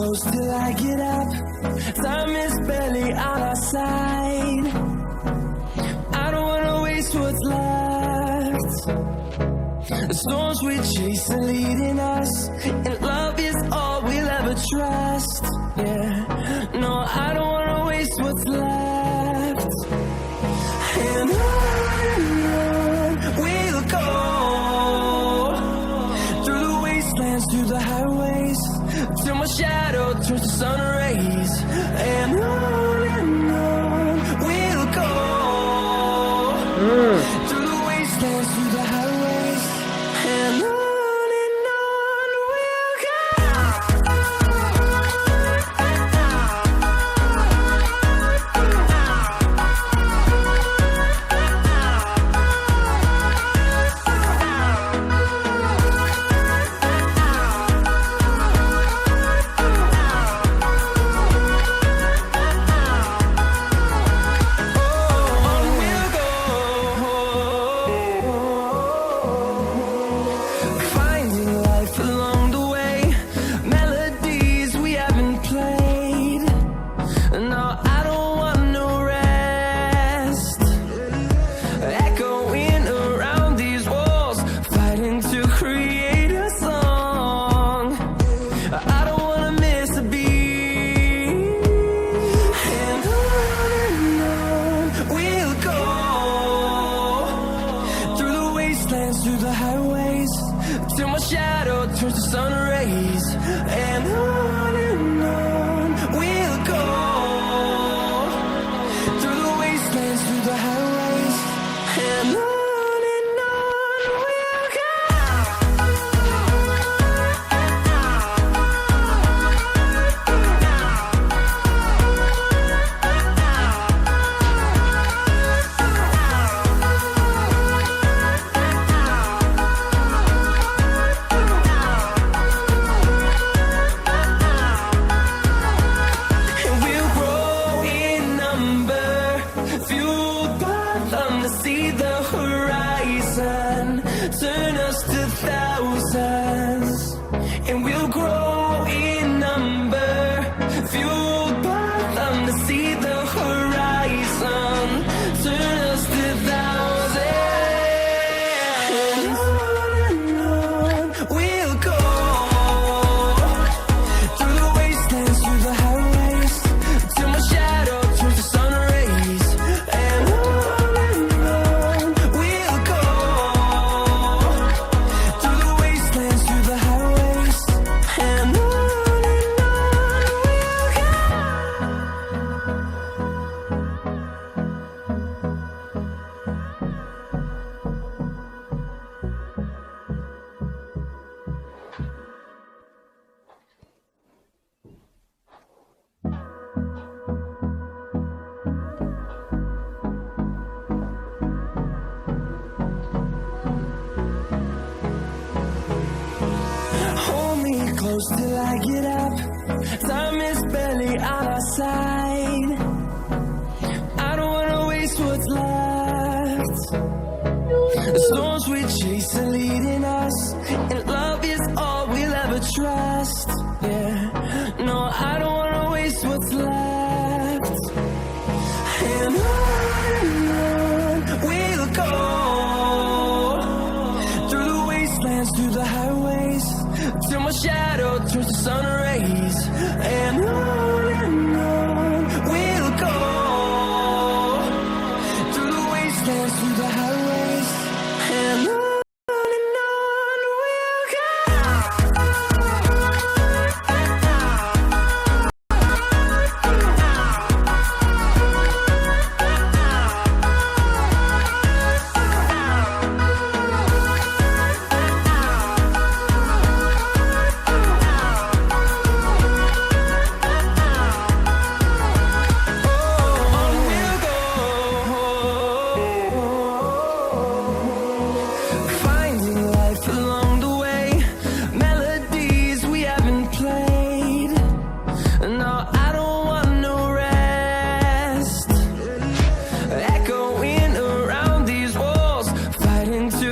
close till I get up. Time is barely on our side. I don't wanna waste what's left. The storms we chase are leading us, and love is all we'll ever trust. Yeah, no, I don't wanna waste what's left. And on we'll go, through the wastelands, through the highways, till my shadow turns to sun rays. And on we'll go, through the wastelands, through the highways, and on we'll go. Through the highways, till my shadow turns to sun rays. And on we'll go, through the wastelands, through the highways, and on we'll go. See the horizon, turn us to thousands, and we'll grow in number, fueled by them to see the horizon, turn us to thousands. And on we'll go, through the wastelands, through the highways, till my shadow turns to sun rays. And close till I get up. Time is barely on our side. I don't wanna waste what's left. The storms we chase are leading us, and love is all we'll ever trust. Yeah, no, I don't wanna waste what's left. And on we'll go, through the wastelands, through the highways, till my shadow turns to sun rays. And on we'll go, through the wastelands, through the highways, and on we'll go. To